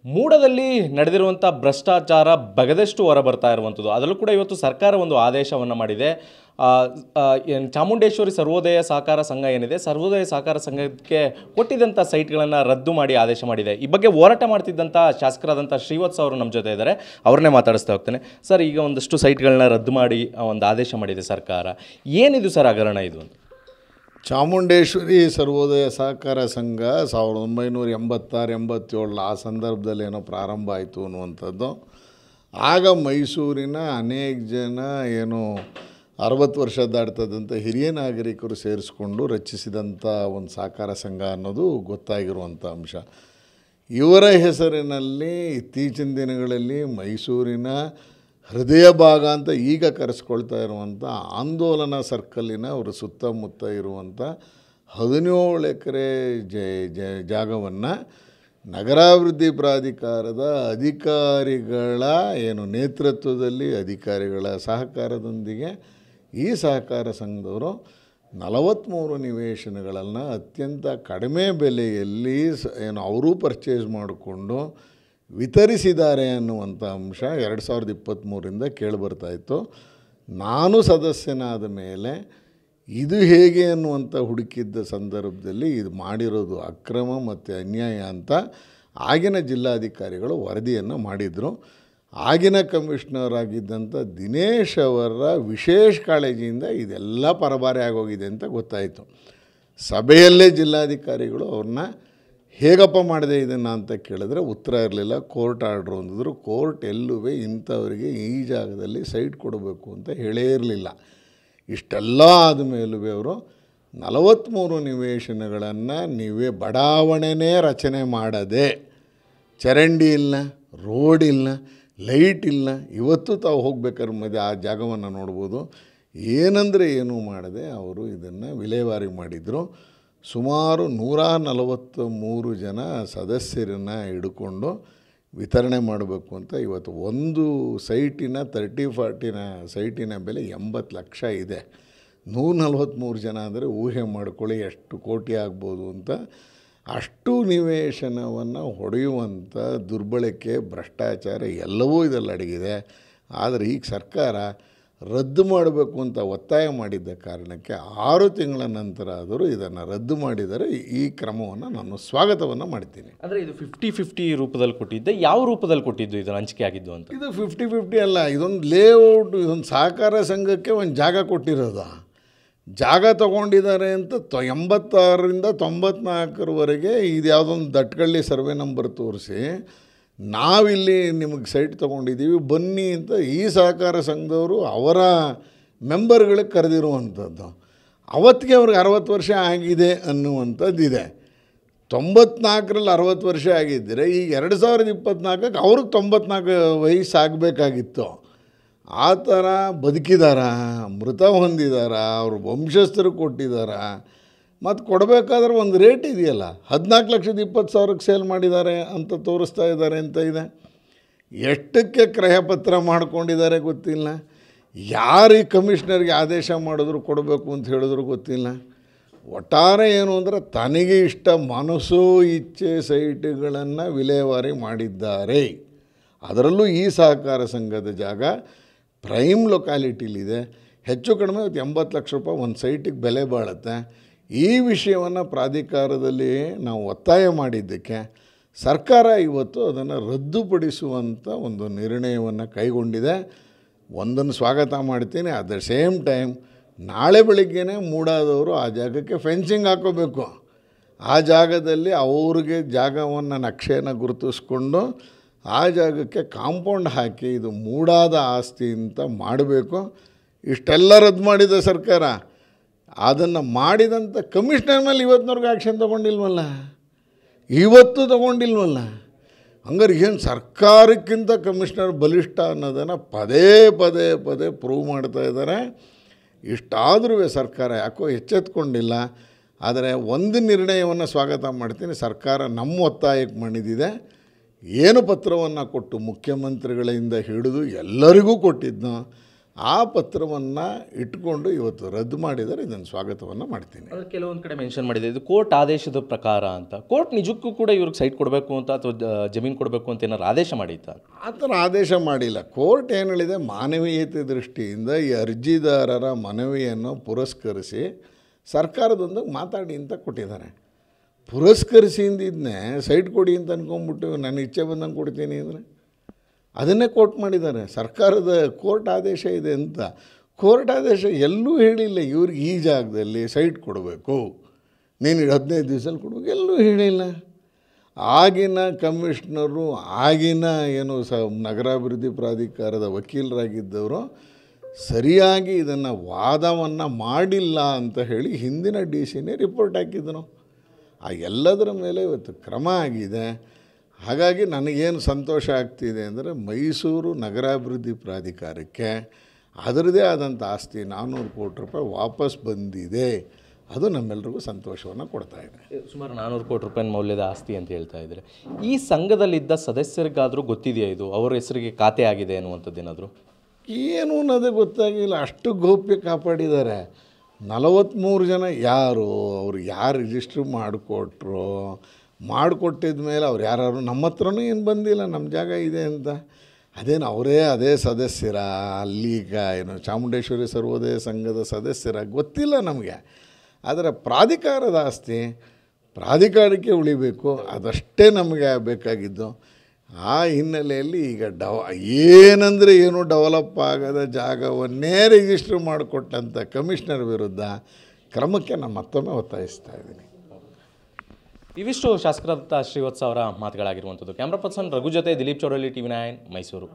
ಮೂಡದಲ್ಲಿ ನಡೆದಿರುವಂಥ ಭ್ರಷ್ಟಾಚಾರ ಬಗದಷ್ಟು ಹೊರಬರ್ತಾ ಇರುವಂಥದ್ದು. ಅದರಲ್ಲೂ ಕೂಡ ಇವತ್ತು ಸರ್ಕಾರ ಒಂದು ಆದೇಶವನ್ನು ಮಾಡಿದೆ. ಚಾಮುಂಡೇಶ್ವರಿ ಸರ್ವೋದಯ ಸಹಕಾರ ಸಂಘ ಏನಿದೆ, ಸರ್ವೋದಯ ಸಹಕಾರ ಸಂಘಕ್ಕೆ ಕೊಟ್ಟಿದ್ದಂಥ ಸೈಟ್ಗಳನ್ನು ರದ್ದು ಮಾಡಿ ಆದೇಶ ಮಾಡಿದೆ. ಈ ಬಗ್ಗೆ ಹೋರಾಟ ಮಾಡ್ತಿದ್ದಂಥ ಶಾಸಕರಾದಂಥ ಶ್ರೀವತ್ಸ ಅವರು ನಮ್ಮ ಜೊತೆ ಇದ್ದಾರೆ. ಅವ್ರನ್ನೇ ಮಾತಾಡಿಸ್ತಾ ಹೋಗ್ತೇನೆ. ಸರ್, ಈಗ ಒಂದಷ್ಟು ಸೈಟ್ಗಳನ್ನ ರದ್ದು ಮಾಡಿ ಒಂದು ಆದೇಶ ಮಾಡಿದೆ ಸರ್ಕಾರ. ಏನಿದು ಸರ್ ಹಗರಣ ಇದು ಅಂತ? ಚಾಮುಂಡೇಶ್ವರಿ ಸರ್ವೋದಯ ಸಹಕಾರ ಸಂಘ 1986-87 ಆ ಸಂದರ್ಭದಲ್ಲಿ ಏನೋ ಪ್ರಾರಂಭ ಆಯಿತು ಅನ್ನುವಂಥದ್ದು. ಆಗ ಮೈಸೂರಿನ ಅನೇಕ ಜನ ಏನು 60 ವರ್ಷ ದಾಟ್ತದಂಥ ಹಿರಿಯ ನಾಗರಿಕರು ಸೇರಿಸ್ಕೊಂಡು ರಚಿಸಿದಂಥ ಒಂದು ಸಹಕಾರ ಸಂಘ ಅನ್ನೋದು ಗೊತ್ತಾಗಿರುವಂಥ ಅಂಶ. ಇವರ ಹೆಸರಿನಲ್ಲಿ ಇತ್ತೀಚಿನ ದಿನಗಳಲ್ಲಿ ಮೈಸೂರಿನ ಹೃದಯ ಭಾಗ ಅಂತ ಈಗ ಕರೆಸ್ಕೊಳ್ತಾ ಇರುವಂಥ ಆಂದೋಲನ ಸರ್ಕಲ್ಲಿನ ಅವರ ಸುತ್ತಮುತ್ತ ಇರುವಂಥ 17 ಎಕರೆ ಜಾಗವನ್ನು ನಗರಾಭಿವೃದ್ಧಿ ಪ್ರಾಧಿಕಾರದ ಅಧಿಕಾರಿಗಳ ನೇತೃತ್ವದಲ್ಲಿ ಅಧಿಕಾರಿಗಳ ಸಹಕಾರದೊಂದಿಗೆ ಈ ಸಹಕಾರ ಸಂಘದವರು 43 ನಿವೇಶನಗಳನ್ನು ಅತ್ಯಂತ ಕಡಿಮೆ ಬೆಲೆಯಲ್ಲಿ ಅವರೂ ಪರ್ಚೇಸ್ ಮಾಡಿಕೊಂಡು ವಿತರಿಸಿದ್ದಾರೆ ಅನ್ನುವಂಥ ಅಂಶ 2023ರಿಂದ ಕೇಳಿಬರ್ತಾಯಿತ್ತು. ನಾನು ಸದಸ್ಯನಾದ ಮೇಲೆ ಇದು ಹೇಗೆ ಅನ್ನುವಂಥ ಹುಡುಕಿದ್ದ ಸಂದರ್ಭದಲ್ಲಿ ಇದು ಮಾಡಿರೋದು ಅಕ್ರಮ ಮತ್ತು ಅನ್ಯಾಯ ಅಂತ ಆಗಿನ ಜಿಲ್ಲಾಧಿಕಾರಿಗಳು ವರದಿಯನ್ನು ಮಾಡಿದರು. ಆಗಿನ ಕಮಿಷನರ್ ಆಗಿದ್ದಂಥ ದಿನೇಶ್ ಅವರ ವಿಶೇಷ ಕಾಳಜಿಯಿಂದ ಇದೆಲ್ಲ ಪರಭಾರೆ ಆಗೋಗಿದೆ ಅಂತ ಗೊತ್ತಾಯಿತು. ಸಭೆಯಲ್ಲೇ ಜಿಲ್ಲಾಧಿಕಾರಿಗಳು ಅವ್ರನ್ನ ಹೇಗಪ್ಪ ಮಾಡಿದೆ ಇದನ್ನು ಅಂತ ಕೇಳಿದ್ರೆ ಉತ್ತರ ಇರಲಿಲ್ಲ. Court order ಅಂದಿದ್ರು. ಕೋರ್ಟ್ ಎಲ್ಲೂ ಇಂಥವರಿಗೆ ಈ ಜಾಗದಲ್ಲಿ ಸೈಟ್ ಕೊಡಬೇಕು ಅಂತ ಹೇಳೇ ಇರಲಿಲ್ಲ. ಇಷ್ಟೆಲ್ಲ ಆದಮೇಲೂ ಅವರು 43 ನಿವೇಶನಗಳನ್ನು ನೀವೇ ಬಡಾವಣೆನೇ ರಚನೆ ಮಾಡದೆ, ಚರಂಡಿ ಇಲ್ಲ, ರೋಡ್ ಇಲ್ಲ, ಲೈಟ್ ಇಲ್ಲ. ಇವತ್ತು ತಾವು ಹೋಗ್ಬೇಕಾದ್ರೆ ಆ ಜಾಗವನ್ನು ನೋಡ್ಬೋದು. ಏನಂದರೆ ಏನೂ ಮಾಡದೆ ಅವರು ಇದನ್ನು ವಿಲೇವಾರಿ ಮಾಡಿದರು. ಸುಮಾರು 143 ಜನ ಸದಸ್ಯರನ್ನು ಹಿಡ್ಕೊಂಡು ವಿತರಣೆ ಮಾಡಬೇಕು ಅಂತ ಇವತ್ತು ಒಂದು ಸೈಟಿನ 30-40 ಸೈಟಿನ ಬೆಲೆ 80 ಲಕ್ಷ ಇದೆ. 143 ಜನ ಅಂದರೆ ಊಹೆ ಮಾಡ್ಕೊಳ್ಳಿ ಎಷ್ಟು ಕೋಟಿ ಆಗ್ಬೋದು ಅಂತ. ಅಷ್ಟು ನಿವೇಶನವನ್ನು ಹೊಡೆಯುವಂಥ ದುರ್ಬಳಕೆ, ಭ್ರಷ್ಟಾಚಾರ ಎಲ್ಲವೂ ಇದರಲ್ಲಿ ಅಡಗಿದೆ. ಆದರೆ ಈಗ ಸರ್ಕಾರ ರದ್ದು ಮಾಡಬೇಕು ಅಂತ ಒತ್ತಾಯ ಮಾಡಿದ್ದ ಕಾರಣಕ್ಕೆ 6 ತಿಂಗಳ ನಂತರ ಆದರೂ ಇದನ್ನು ರದ್ದು ಮಾಡಿದರೆ ಈ ಕ್ರಮವನ್ನು ನಾನು ಸ್ವಾಗತವನ್ನು ಮಾಡ್ತೀನಿ. ಅಂದರೆ ಇದು 50-50 ರೂಪದಲ್ಲಿ ಕೊಟ್ಟಿದ್ದೆ. ಯಾವ ರೂಪದಲ್ಲಿ ಕೊಟ್ಟಿದ್ದು ಇದು ಹಂಚಿಕೆ ಆಗಿದ್ದು ಅಂತ? ಇದು 50-50 ಅಲ್ಲ, ಇದೊಂದು ಲೇಔಟ್, ಇದೊಂದು ಸಹಕಾರ ಸಂಘಕ್ಕೆ ಒಂದು ಜಾಗ ಕೊಟ್ಟಿರೋದು. ಜಾಗ ತೊಗೊಂಡಿದ್ದಾರೆ ಅಂತ 86ರಿಂದ 94ರವರೆಗೆ ಇದು ಯಾವುದೊಂದು ದಟ್ಕಳ್ಳಿ ಸರ್ವೆ ನಂಬರ್ ತೋರಿಸಿ ನಾವಿಲ್ಲಿ ನಿಮಗೆ ಸೈಟ್ ತೊಗೊಂಡಿದ್ದೀವಿ ಬನ್ನಿ ಅಂತ ಈ ಸಹಕಾರ ಸಂಘದವರು ಅವರ ಮೆಂಬರ್ಗಳಿಗೆ ಕರೆದಿರುವಂಥದ್ದು. ಅವತ್ತಿಗೆ ಅವ್ರಿಗೆ 60 ವರ್ಷ ಆಗಿದೆ ಅನ್ನುವಂಥದ್ದಿದೆ. 94ರಲ್ಲಿ 60 ವರ್ಷ ಆಗಿದ್ದರೆ ಈಗ 2024ಕ್ಕೆ ಅವ್ರಿಗೆ 94 ವಯಸ್ಸಾಗಬೇಕಾಗಿತ್ತು. ಆ ಥರ ಬದುಕಿದಾರ, ಮೃತ ಹೊಂದಿದಾರ, ಅವ್ರ ವಂಶಸ್ಥರು ಕೊಟ್ಟಿದ್ದಾರೆ. ಮತ್ತು ಕೊಡಬೇಕಾದ್ರೆ ಒಂದು ರೇಟ್ ಇದೆಯಲ್ಲ, 14,20,000ಕ್ಕೆ ಸೇಲ್ ಮಾಡಿದ್ದಾರೆ ಅಂತ ತೋರಿಸ್ತಾ ಇದ್ದಾರೆ ಅಂತ ಇದೆ. ಎಷ್ಟಕ್ಕೆ ಕ್ರಯಪತ್ರ ಮಾಡ್ಕೊಂಡಿದ್ದಾರೆ ಗೊತ್ತಿಲ್ಲ. ಯಾರು ಈ ಕಮಿಷನರ್ಗೆ ಆದೇಶ ಮಾಡಿದ್ರು ಕೊಡಬೇಕು ಅಂತ ಹೇಳಿದ್ರು ಗೊತ್ತಿಲ್ಲ. ಒಟ್ಟಾರೆ ಏನು ಅಂದರೆ ತನಗೆ ಇಷ್ಟ ಮನಸ್ಸು ಇಚ್ಛೆ ಸೈಟ್ಗಳನ್ನು ವಿಲೇವಾರಿ ಮಾಡಿದ್ದಾರೆ. ಅದರಲ್ಲೂ ಈ ಸಹಕಾರ ಸಂಘದ ಜಾಗ ಪ್ರೈಮ್ ಲೊಕ್ಯಾಲಿಟಿಲಿದೆ. ಹೆಚ್ಚು ಕಡಿಮೆ 80 ಲಕ್ಷ ರೂಪಾಯಿ ಒಂದು ಸೈಟಿಗೆ ಬೆಲೆ ಬಾಳುತ್ತೆ. ಈ ವಿಷಯವನ್ನು ಪ್ರಾಧಿಕಾರದಲ್ಲಿ ನಾವು ಒತ್ತಾಯ ಮಾಡಿದ್ದಕ್ಕೆ ಸರ್ಕಾರ ಇವತ್ತು ಅದನ್ನು ರದ್ದುಪಡಿಸುವಂಥ ಒಂದು ನಿರ್ಣಯವನ್ನು ಕೈಗೊಂಡಿದೆ. ಒಂದನ್ನು ಸ್ವಾಗತ ಮಾಡ್ತೀನಿ. ಅಟ್ ದ ಸೇಮ್ ಟೈಮ್ ನಾಳೆ ಬೆಳಿಗ್ಗೆನೇ ಮೂಡಾದವರು ಆ ಜಾಗಕ್ಕೆ ಫೆನ್ಸಿಂಗ್ ಹಾಕೋಬೇಕು. ಆ ಜಾಗದಲ್ಲಿ ಅವ್ರಿಗೆ ಜಾಗವನ್ನು ನಕ್ಷೆಯನ್ನು ಗುರುತಿಸ್ಕೊಂಡು ಆ ಜಾಗಕ್ಕೆ ಕಾಂಪೌಂಡ್ ಹಾಕಿ ಇದು ಮೂಡಾದ ಆಸ್ತಿ ಅಂತ ಮಾಡಬೇಕು. ಇಷ್ಟೆಲ್ಲ ರದ್ದು ಮಾಡಿದ ಸರ್ಕಾರ. ಅದನ್ನು ಮಾಡಿದಂಥ ಕಮಿಷನರ್ ಮೇಲೆ ಇವತ್ತಿನವ್ರಿಗೆ ಆ್ಯಕ್ಷನ್ ತೊಗೊಂಡಿಲ್ವಲ್ಲ, ಇವತ್ತು ತೊಗೊಂಡಿಲ್ವಲ್ಲ. ಹಂಗಾರೆ ಏನು ಸರ್ಕಾರಕ್ಕಿಂತ ಕಮಿಷನರ್ ಬಲಿಷ್ಠ ಅನ್ನೋದನ್ನು ಪದೇ ಪದೇ ಪದೇ ಪ್ರೂವ್ ಮಾಡ್ತಾ ಇದ್ದಾರೆ. ಇಷ್ಟಾದರೂ ಸರ್ಕಾರ ಯಾಕೋ ಎಚ್ಚೆತ್ಕೊಂಡಿಲ್ಲ. ಆದರೆ ಒಂದು ನಿರ್ಣಯವನ್ನು ಸ್ವಾಗತ ಮಾಡ್ತೀನಿ. ಸರ್ಕಾರ ನಮ್ಮ ಒತ್ತಾಯಕ್ಕೆ ಮಣಿದಿದೆ. ಏನು ಪತ್ರವನ್ನು ಕೊಟ್ಟು ಮುಖ್ಯಮಂತ್ರಿಗಳಿಂದ ಹಿಡಿದು ಎಲ್ಲರಿಗೂ ಕೊಟ್ಟಿದ್ನೋ ಆ ಪತ್ರವನ್ನು ಇಟ್ಕೊಂಡು ಇವತ್ತು ರದ್ದು ಮಾಡಿದರೆ ಇದನ್ನು ಸ್ವಾಗತವನ್ನು ಮಾಡ್ತೀನಿ. ಕೆಲವೊಂದು ಕಡೆ ಮೆನ್ಷನ್ ಮಾಡಿದೆ ಇದು ಕೋರ್ಟ್ ಆದೇಶದ ಪ್ರಕಾರ ಅಂತ. ಕೋರ್ಟ್ ನಿಜಕ್ಕೂ ಕೂಡ ಇವ್ರಿಗೆ ಸೈಟ್ ಕೊಡಬೇಕು ಅಂತ ಅಥವಾ ಜಮೀನು ಕೊಡಬೇಕು ಅಂತ ಏನಾರು ಆದೇಶ ಮಾಡಿತ್ತಾ? ಆ ಥರ ಆದೇಶ ಮಾಡಿಲ್ಲ. ಕೋರ್ಟ್ ಏನು ಹೇಳಿದೆ, ಮಾನವೀಯತೆ ದೃಷ್ಟಿಯಿಂದ ಈ ಅರ್ಜಿದಾರರ ಮನವಿಯನ್ನು ಪುರಸ್ಕರಿಸಿ ಸರ್ಕಾರದೊಂದಿಗೆ ಮಾತಾಡಿ ಅಂತ ಕೊಟ್ಟಿದ್ದಾರೆ. ಪುರಸ್ಕರಿಸಿದ್ದನ್ನೇ ಸೈಟ್ ಕೊಡಿ ಅಂತ ಅನ್ಕೊಂಡ್ಬಿಟ್ಟು ನನ್ನ ಇಚ್ಛೆ ಬಂದಂಗೆ ಕೊಡ್ತೀನಿ ಅಂದರೆ ಅದನ್ನೇ ಕೋರ್ಟ್ ಮಾಡಿದ್ದಾರೆ. ಸರ್ಕಾರದ ಕೋರ್ಟ್ ಆದೇಶ ಇದೆ ಅಂತ. ಕೋರ್ಟ್ ಆದೇಶ ಎಲ್ಲೂ ಹೇಳಿಲ್ಲ ಇವ್ರಿಗೆ ಈ ಜಾಗದಲ್ಲಿ ಸೈಟ್ ಕೊಡಬೇಕು, ನೀನು 15 ದಿವಸದಲ್ಲಿ ಕೊಡಬೇಕು, ಎಲ್ಲೂ ಹೇಳಿಲ್ಲ. ಆಗಿನ ಕಮಿಷ್ನರು, ಆಗಿನ ಏನು ನಗರಾಭಿವೃದ್ಧಿ ಪ್ರಾಧಿಕಾರದ ವಕೀಲರಾಗಿದ್ದವರು ಸರಿಯಾಗಿ ಇದನ್ನು ವಾದವನ್ನು ಮಾಡಿಲ್ಲ ಅಂತ ಹೇಳಿ ಹಿಂದಿನ ಡಿ ಸಿನೇ ರಿಪೋರ್ಟ್ ಹಾಕಿದ್ದನು. ಆ ಎಲ್ಲದರ ಮೇಲೆ ಇವತ್ತು ಕ್ರಮ ಆಗಿದೆ. ಹಾಗಾಗಿ ನನಗೇನು ಸಂತೋಷ ಆಗ್ತಿದೆ ಅಂದರೆ ಮೈಸೂರು ನಗರಾಭಿವೃದ್ಧಿ ಪ್ರಾಧಿಕಾರಕ್ಕೆ ಅದರದೇ ಆದಂಥ ಆಸ್ತಿ 400 ಕೋಟಿ ರೂಪಾಯಿ ವಾಪಸ್ ಬಂದಿದೆ. ಅದು ನಮ್ಮೆಲ್ಲರಿಗೂ ಸಂತೋಷವನ್ನು ಕೊಡ್ತಾ ಇದೆ. ಸುಮಾರು 400 ಕೋಟಿ ರೂಪಾಯಿ ಮೌಲ್ಯದ ಆಸ್ತಿ ಅಂತ ಹೇಳ್ತಾ ಇದ್ದಾರೆ. ಈ ಸಂಘದಲ್ಲಿದ್ದ ಸದಸ್ಯರಿಗಾದರೂ ಗೊತ್ತಿದೆಯಾ ಇದು ಅವ್ರ ಹೆಸರಿಗೆ ಖಾತೆ ಆಗಿದೆ ಅನ್ನುವಂಥದ್ದು ಏನಾದರೂ? ಏನು ಅನ್ನೋದೇ ಗೊತ್ತಾಗಿಲ್ಲ. ಅಷ್ಟು ಗೌಪ್ಯ ಕಾಪಾಡಿದ್ದಾರೆ. 43 ಜನ ಯಾರು, ಅವ್ರು ಯಾರು ರಿಜಿಸ್ಟ್ರ್ ಮಾಡಿಕೊಟ್ಟಿದ ಮೇಲೆ ಅವ್ರು ಯಾರು ನಮ್ಮ ಹತ್ರನೂ ಏನು ಬಂದಿಲ್ಲ ನಮ್ಮ ಜಾಗ ಇದೆ ಅಂತ. ಅದೇನು ಅವರೇ ಅದೇ ಸದಸ್ಯರ ಅಲ್ಲೀಗ ಏನು ಚಾಮುಂಡೇಶ್ವರಿ ಸರ್ವೋದಯ ಸಂಘದ ಸದಸ್ಯರ ಗೊತ್ತಿಲ್ಲ ನಮಗೆ. ಆದರೆ ಪ್ರಾಧಿಕಾರದ ಆಸ್ತಿ ಪ್ರಾಧಿಕಾರಕ್ಕೆ ಉಳಿಬೇಕು, ಅದಷ್ಟೇ ನಮಗೆ ಬೇಕಾಗಿದ್ದು. ಆ ಹಿನ್ನೆಲೆಯಲ್ಲಿ ಈಗ ಏನಂದರೆ ಏನು ಡೆವಲಪ್ ಆಗದ ಜಾಗವನ್ನೇ ರಿಜಿಸ್ಟ್ರ್ ಮಾಡಿಕೊಟ್ಟಂಥ ಕಮಿಷನರ್ ವಿರುದ್ಧ ಕ್ರಮಕ್ಕೆ ನಾನು ಮತ್ತೊಮ್ಮೆ ಒತ್ತಾಯಿಸ್ತಾ ಇದ್ದೀನಿ. ಇವಿಷ್ಟು ಶಾಸಕರಾದ ಶ್ರೀವತ್ಸ ಅವರ ಮಾತುಗಳಾಗಿರುವಂಥದ್ದು. ಕ್ಯಾಮ್ರಾ ಪರ್ಸನ್ ರಘು ಜೊತೆ ದಿಲೀಪ್ ಚೌಡಳ್ಳಿ, TV9 ಮೈಸೂರು.